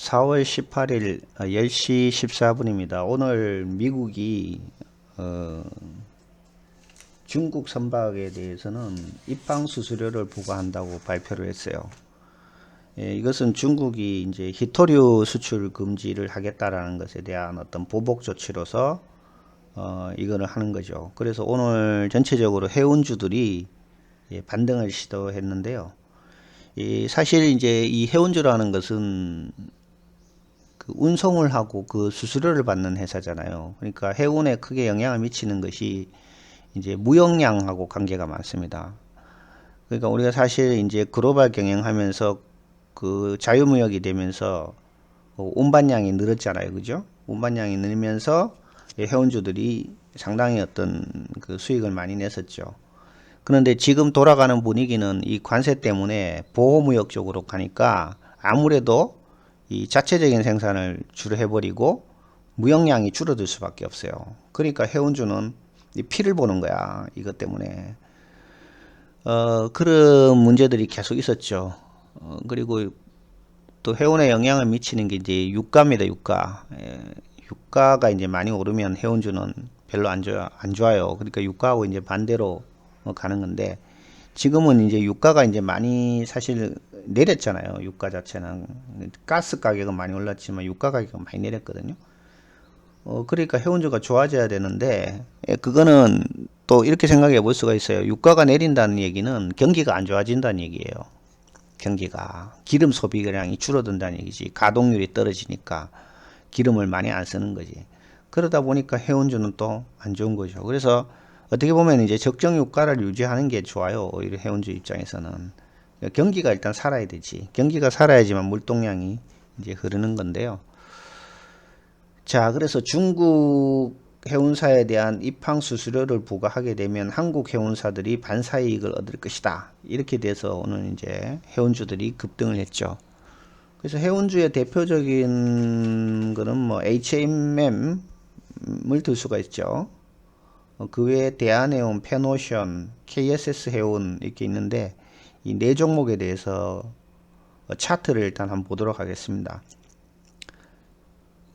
4월 18일 10시 14분입니다. 오늘 미국이 중국 선박에 대해서는 입항 수수료를 부과한다고 발표를 했어요. 이것은 중국이 이제 히토류 수출 금지를 하겠다라는 것에 대한 어떤 보복 조치로서 이거를 하는 거죠. 그래서 오늘 전체적으로 해운주들이 반등을 시도했는데요. 사실 이제 이 해운주라는 것은 그 운송을 하고 그 수수료를 받는 회사잖아요. 그러니까 해운에 크게 영향을 미치는 것이 이제 무역량하고 관계가 많습니다. 그러니까 우리가 사실 이제 글로벌 경영하면서 그 자유무역이 되면서 운반량이 늘었잖아요. 그죠? 운반량이 늘면서 해운주들이 상당히 어떤 그 수익을 많이 냈었죠. 그런데 지금 돌아가는 분위기는 이 관세 때문에 보호무역 쪽으로 가니까 아무래도 이 자체적인 생산을 주로 해버리고 무역량이 줄어들 수밖에 없어요. 그러니까 해운주는 이 피를 보는 거야. 이것 때문에. 그런 문제들이 계속 있었죠. 그리고 또 해운에 영향을 미치는 게 이제 유가입니다. 유가. 유가가 이제 많이 오르면 해운주는 별로 안 좋아요. 그러니까 유가하고 이제 반대로 가는 건데 지금은 이제 유가가 이제 많이 사실 내렸잖아요. 유가 자체는 가스 가격은 많이 올랐지만 유가 가격은 많이 내렸거든요. 그러니까 해운주가 좋아져야 되는데 그거는 또 이렇게 생각해 볼 수가 있어요. 유가가 내린다는 얘기는 경기가 안 좋아진다는 얘기예요. 경기가 기름 소비량이 줄어든다는 얘기지. 가동률이 떨어지니까 기름을 많이 안 쓰는 거지. 그러다 보니까 해운주는 또 안 좋은 거죠. 그래서 어떻게 보면 이제 적정 유가를 유지하는 게 좋아요. 오히려 해운주 입장에서는 경기가 일단 살아야 되지. 경기가 살아야지만 물동량이 이제 흐르는 건데요. 자, 그래서 중국 해운사에 대한 입항 수수료를 부과하게 되면 한국 해운사들이 반사이익을 얻을 것이다. 이렇게 돼서 오늘 이제 해운주들이 급등을 했죠. 그래서 해운주의 대표적인 거는 뭐 H&M을 들 수가 있죠. 그 외에 대한해운, 페노션, KSS 해운 이렇게 있는데 이 네 종목에 대해서 차트를 일단 한번 보도록 하겠습니다.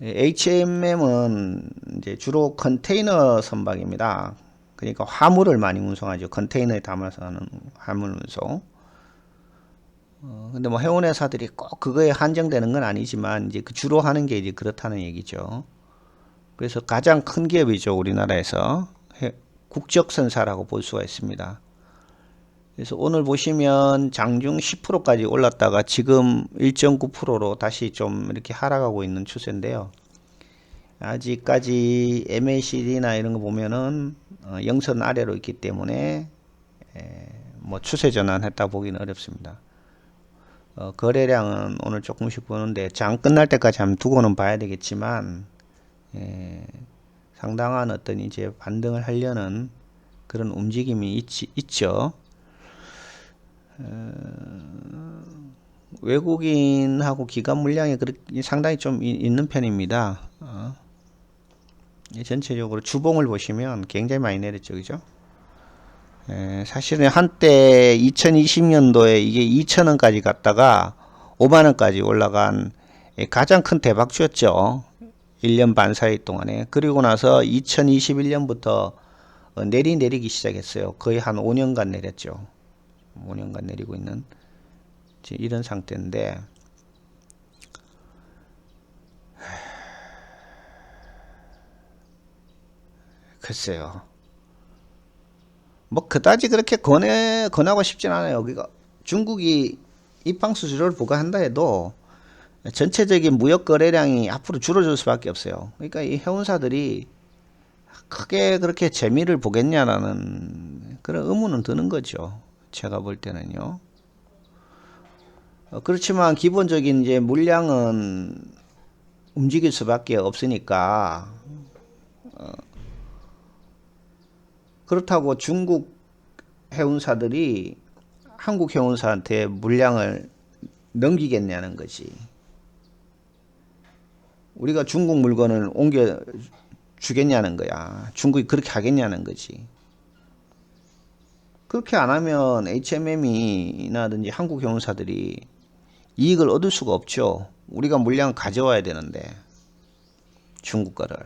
H&M은 이제 주로 컨테이너 선박입니다. 그러니까 화물을 많이 운송하죠. 컨테이너에 담아서 하는 화물 운송. 근데 뭐 해운회사들이 꼭 그거에 한정되는 건 아니지만 이제 그 주로 하는 게 이제 그렇다는 얘기죠. 그래서 가장 큰 기업이죠. 우리나라에서 국적선사라고 볼 수가 있습니다. 그래서 오늘 보시면 장중 10%까지 올랐다가 지금 1.9%로 다시 좀 이렇게 하락하고 있는 추세인데요. 아직까지 MACD나 이런 거 보면은 영선 아래로 있기 때문에 뭐 추세 전환했다 보기는 어렵습니다. 거래량은 오늘 조금씩 보는데 장 끝날 때까지 한번 두고는 봐야 되겠지만 상당한 어떤 이제 반등을 하려는 그런 움직임이 있죠. 외국인하고 기관 물량이 상당히 좀 있는 편입니다. 전체적으로 주봉을 보시면 굉장히 많이 내렸죠. 그죠? 사실은 한때 2020년도에 이게 2,000원까지 갔다가 5만원까지 올라간 가장 큰 대박주였죠. 1년 반 사이 동안에. 그리고 나서 2021년부터 내리기 시작했어요. 거의 한 5년간 내렸죠. 5년간 내리고 있는 이런 상태인데 글쎄요. 뭐 그다지 그렇게 권하고 싶진 않아요. 여기가 중국이 입항 수수료를 부과한다 해도 전체적인 무역 거래량이 앞으로 줄어들 수밖에 없어요. 그러니까 이 해운사들이 크게 그렇게 재미를 보겠냐라는 그런 의문은 드는 거죠. 제가 볼 때는요. 그렇지만 기본적인 이제 물량은 움직일 수밖에 없으니까 그렇다고 중국 해운사들이 한국 해운사한테 물량을 넘기겠냐는 거지. 우리가 중국 물건을 옮겨 주겠냐는 거야. 중국이 그렇게 하겠냐는 거지. 그렇게 안 하면 HMM이나든지 한국 해운사들이 이익을 얻을 수가 없죠. 우리가 물량을 가져와야 되는데 중국 거를.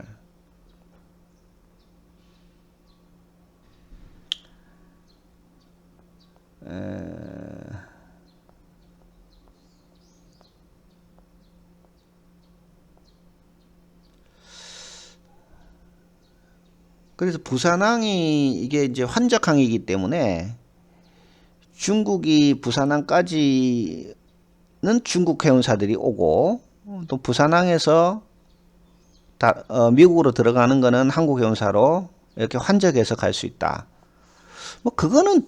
그래서 부산항이 이게 이제 환적항이기 때문에 중국이 부산항까지는 중국 해운사들이 오고 또 부산항에서 미국으로 들어가는 거는 한국 해운사로 이렇게 환적해서 갈 수 있다. 뭐 그거는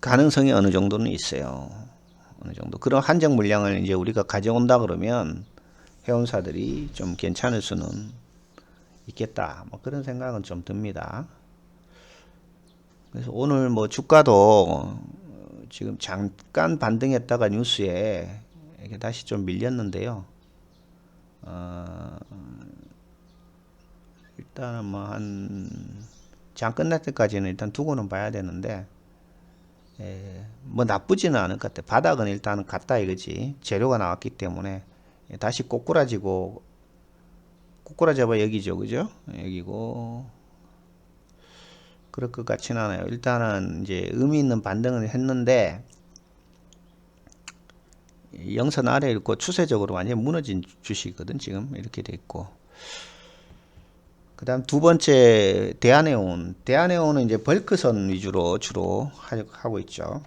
가능성이 어느 정도는 있어요. 어느 정도 그런 한정 물량을 이제 우리가 가져온다 그러면 해운사들이 좀 괜찮을 수는 있겠다. 뭐 그런 생각은 좀 듭니다. 그래서 오늘 뭐 주가도 지금 잠깐 반등했다가 뉴스에 이렇게 다시 좀 밀렸는데요. 일단은 뭐 한 장 끝날 때까지는 일단 두고는 봐야 되는데 뭐 나쁘지는 않을 것 같아. 바닥은 일단은 갔다 이거지. 재료가 나왔기 때문에 다시 꼬꾸라지고 꼬꾸라져봐 여기죠, 그죠? 여기고 그럴 것 같지는 않아요. 일단은 이제 의미 있는 반등을 했는데 영선 아래 있고 추세적으로 완전히 무너진 주식이거든. 지금 이렇게 돼 있고. 그 다음 두 번째 대한해운은 이제 벌크선 위주로 주로 하고 있죠.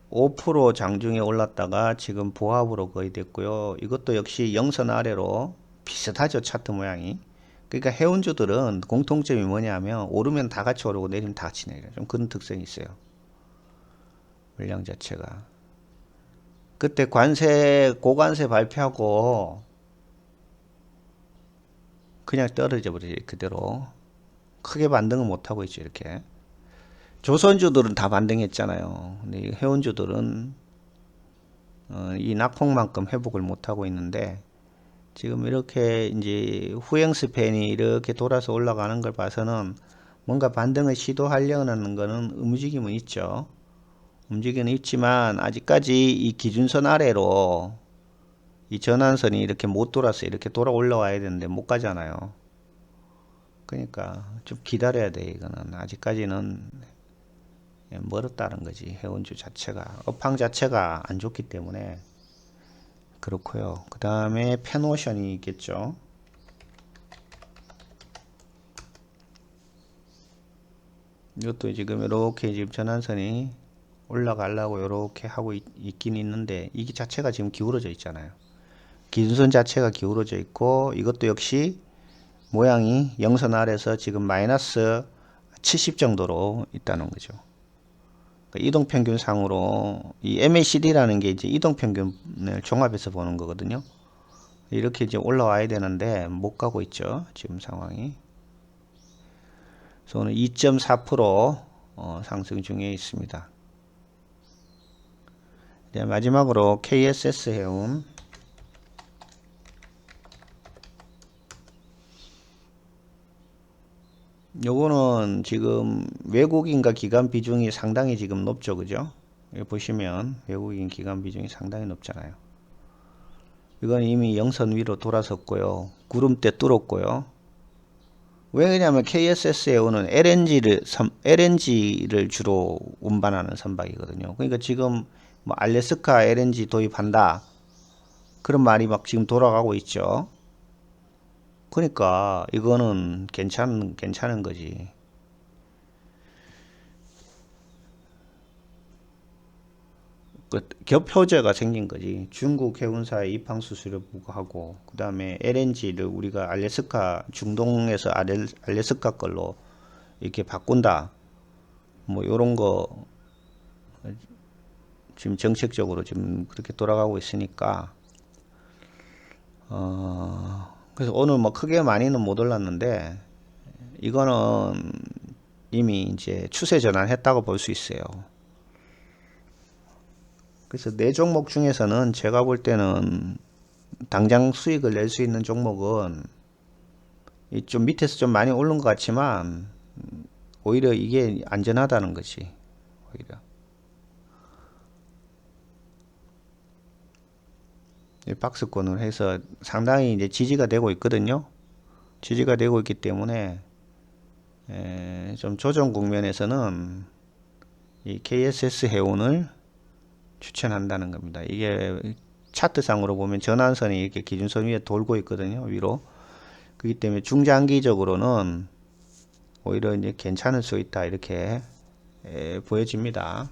(5% 장중에 올랐다가 지금 보합으로 거의 됐고요. 이것도 역시 영선 아래로 비슷하죠. 차트 모양이. 그러니까 해운주들은 공통점이 뭐냐면 오르면 다 같이 오르고 내리면 다 같이 내려요. 좀 그런 특성이 있어요. 물량 자체가. 그때 고관세 발표하고 그냥 떨어져 버리죠. 그대로. 크게 반등을 못하고 있죠. 이렇게. 조선주들은 다 반등했잖아요. 근데 해운주들은 이 낙폭만큼 회복을 못하고 있는데 지금 이렇게 이제 후행 스팬이 이렇게 돌아서 올라가는 걸 봐서는 뭔가 반등을 시도하려는 거는 움직임은 있죠. 움직임은 있지만 아직까지 이 기준선 아래로 이 전환선이 이렇게 못 돌아서 이렇게 돌아 올라와야 되는데 못 가잖아요. 그러니까 좀 기다려야 돼. 이거는 아직까지는 멀었다는 거지. 해운주 자체가 업황 자체가 안 좋기 때문에 그렇고요. 그 다음에 펜오션이 있겠죠. 이것도 지금 이렇게 지금 전환선이 올라가려고 이렇게 하고 있긴 있는데 이게 자체가 지금 기울어져 있잖아요. 기준선 자체가 기울어져 있고 이것도 역시 모양이 영선 아래서 지금 마이너스 70 정도로 있다는 거죠. 그러니까 이동평균상으로 이 MACD라는 게 이제 이동평균을 종합해서 보는 거거든요. 이렇게 이제 올라와야 되는데 못 가고 있죠. 지금 상황이. 그래서 오늘 2.4% 상승 중에 있습니다. 이제 마지막으로 KSS 해운. 요거는 지금 외국인과 기관 비중이 상당히 지금 높죠. 그죠? 여기 보시면 외국인 기관 비중이 상당히 높잖아요. 이건 이미 영선 위로 돌아섰고요. 구름대 뚫었고요. 왜 그러냐면 KSS에 오는 LNG를 주로 운반하는 선박이거든요. 그러니까 지금 뭐 알래스카 LNG 도입한다. 그런 말이 막 지금 돌아가고 있죠. 그러니까 이거는 괜찮은 거지. 그 겹효제가 생긴 거지. 중국 해운사의 입항 수수료 부과하고 그 다음에 LNG를 우리가 알래스카 중동에서 알래스카 걸로 이렇게 바꾼다. 뭐 요런 거 지금 정책적으로 지금 그렇게 돌아가고 있으니까 그래서 오늘 뭐 크게 많이는 못 올랐는데 이거는 이미 이제 추세 전환했다고 볼 수 있어요. 그래서 네 종목 중에서는 제가 볼 때는 당장 수익을 낼 수 있는 종목은 좀 밑에서 좀 많이 오른 것 같지만 오히려 이게 안전하다는 것이 오히려 이 박스권을 해서 상당히 이제 지지가 되고 있거든요. 지지가 되고 있기 때문에 좀 조정 국면에서는 이 KSS 해운을 추천한다는 겁니다. 이게 차트상으로 보면 전환선이 이렇게 기준선 위에 돌고 있거든요. 위로. 그렇기 때문에 중장기적으로는 오히려 이제 괜찮을 수 있다 이렇게 보여집니다.